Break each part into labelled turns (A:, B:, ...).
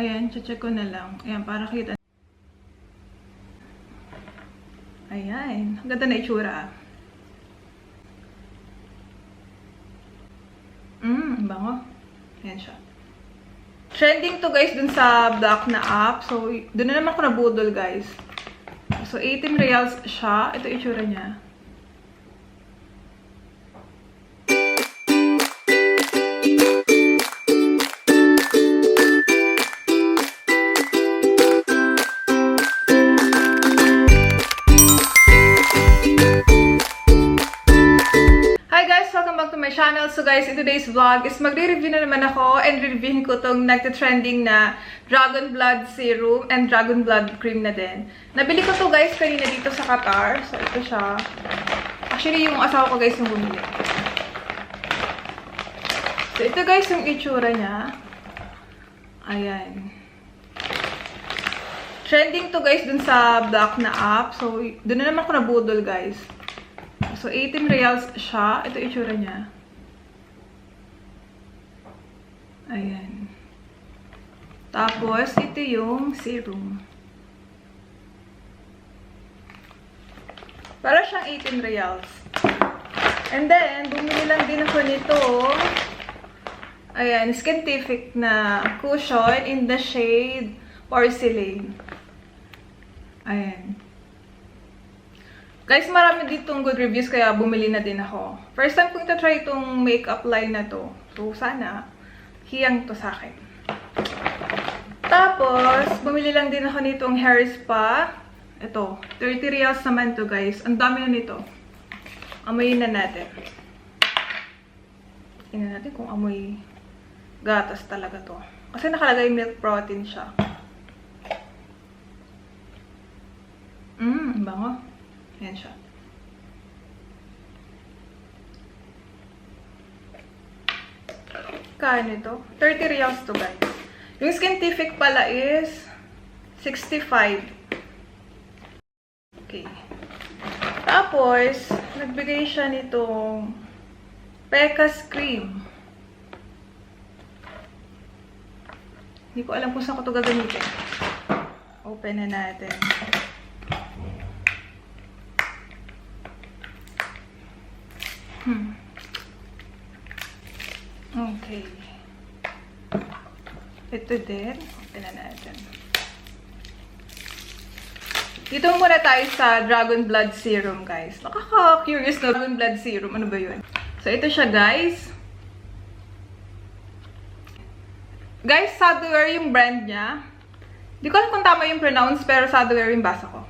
A: Ayan, check ko na lang. Ayan, para kita. Ayan. Ang ganda na itsura. Bango. Ayan siya. Trending to guys dun sa black na app. So, dun na naman ako nabudol guys. So, 18 reals siya. Ito itsura niya. My channel. So guys, in today's vlog is magre-review na naman ako and reviewin ko tong nagte-trending na Dragon Blood Serum and Dragon Blood Cream na din. Nabili ko to guys kanina dito sa Qatar. So ito siya. Actually, yung asawa ko guys yung bumili. So ito guys yung itsura niya. Ayan. Trending to guys dun sa black na app. So dun na naman ako nabudol guys. So, 18 reals siya. Ito itsura niya. Ayan. Tapos, ito yung serum. Para siyang 18 reals. And then, bumili lang din ako nito. Ayan, Skintific na cushion in the shade Porcelain. Ayan. Guys, marami ditong good reviews kaya bumili na din ako. First time kong try itong makeup line na to. So, sana hiyang to sa akin. Tapos, bumili lang din ako nitong hair spa. Ito, 30 reals naman to guys. Ang dami na nito. Amoyin na natin. Tingnan natin kung amoy gatas talaga to. Kasi nakalagay milk protein siya. Bango. Ayan siya. Kano ito? 30 reals to guys. Yung Skintific pala is 65. Okay. Tapos, nagbigay siya nitong Pecas Cream. Hindi ko alam kung saan ko ito gagamitin. Open na natin. Okay. Ito din. Open na natin. Dito muna tayo sa Dragon Blood Serum, guys. Nakaka-curious na Dragon Blood Serum. Ano ba yun? So, ito siya, guys. Guys, Sadware yung brand niya. Hindi ko alam kung tama yung pronounce, pero Sadware yung basa ko.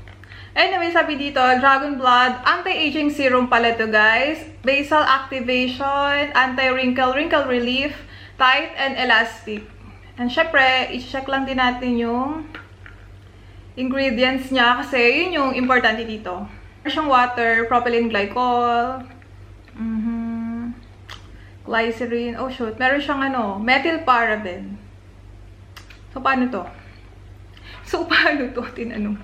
A: Anyway, sabi dito, Dragon Blood, anti-aging serum pala to guys. Basal activation, anti-wrinkle, wrinkle relief, tight and elastic. And syempre, i-check lang din natin yung ingredients niya kasi yun yung importante dito. Meron siyang water, propylene glycol, glycerin, oh shoot, meron siyang methyl paraben. So, paano to? So, paano to? Tinanong.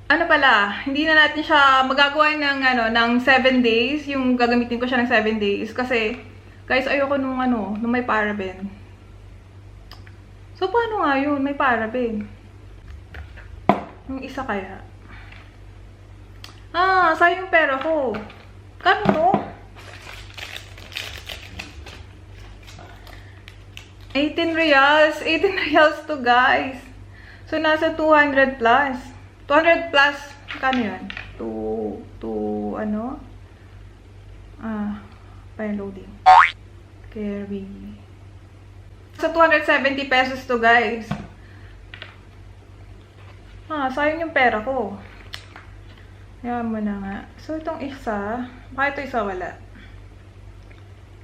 A: Ano pala, hindi na natin siya magagawa ng 7 days, yung gagamitin ko siya ng 7 days. Kasi, guys, ayoko nung may paraben. So, paano nga yun? May paraben. Yung isa kaya. Sayang yung pera ko. Kano to? 18 reals. 18 reals to, guys. So, nasa 200 plus. 200 plus, kano yun? Pa yung loading. Carry. Sa 270 pesos to, guys. Sayang yung pera ko. Ayan mo na nga. So, itong isa, baka ito isa wala.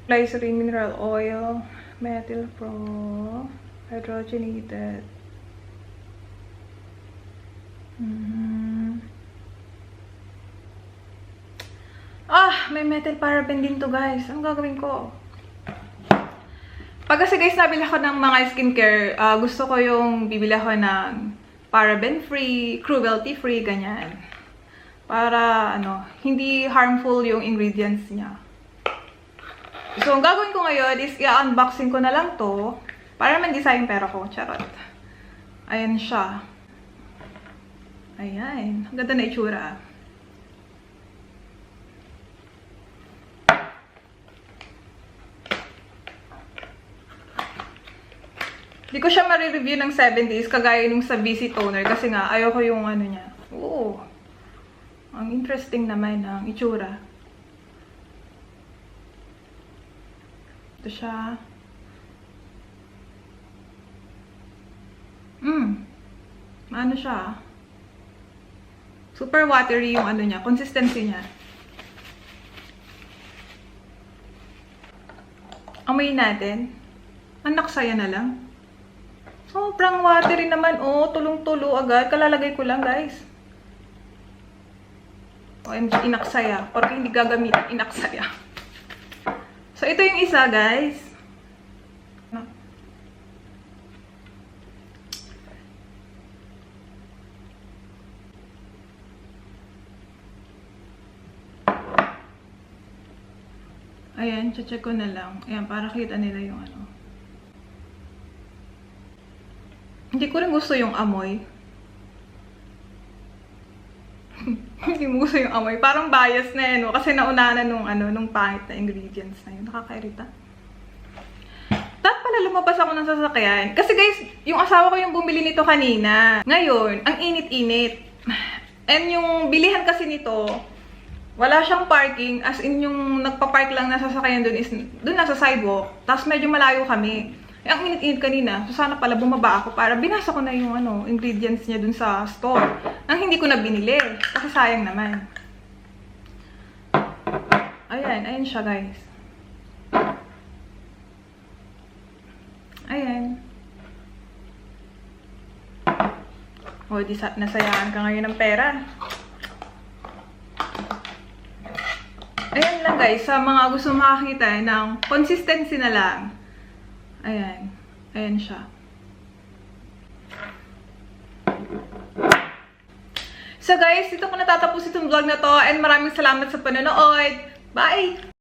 A: Glycerin, mineral oil, methyl pro, hydrogenated. May methyl paraben din to guys. Anong gagawin ko? Pag kasi guys nabili ako ng mga skincare, gusto ko yung bibili ako ng paraben free, cruelty free, ganyan. Para hindi harmful yung ingredients niya. So, ang gagawin ko ngayon is i-unboxing ko na lang to. Para naman di sayang pera ko. Charot. Ayan siya. Ayan. Ang ganda na itsura. Di ko siya ma-review ng 7 days kagaya nung sa VC Toner kasi nga ayoko yung ano niya. Oo. Ang interesting naman ang itsura. Ito siya. Ano siya? Super watery yung ano niya, consistency niya. Amoy natin. Anak saya na lang. Sobrang watery naman. Oh, tulong-tulo agad. Kalalagay ko lang, guys. OMG, inaksaya. Porque hindi gagamitin, inaksaya. So, ito yung isa, guys. Ayan, check ko na lang. Ayan, para kita nila yung ano. Hindi ko rin gusto yung amoy. Hindi mo gusto yung amoy. Parang bias na yan, no? Kasi naunahan nung pangit na ingredients na yun. Nakakairita. Dapat pala lumabas ako ng sasakyan. Kasi guys, yung asawa ko yung bumili nito kanina. Ngayon, ang init-init. And yung bilihan kasi nito, wala siyang parking. As in, yung nagpa-park lang na sasakyan dun is dun nasa sidewalk. Tapos medyo malayo kami. Ang init-init kanina, so sana pala bumaba ako para binasa ko na yung ingredients niya dun sa store. Ang hindi ko na binili, kasi sayang naman. Ayan siya guys. Ayan. O, di nasayaan ka ngayon ng pera. Ayan lang guys, sa mga gusto makakita ng consistency na lang. Ayan. Ayan siya. So guys, dito ko natatapos itong vlog na to and maraming salamat sa panonood. Bye!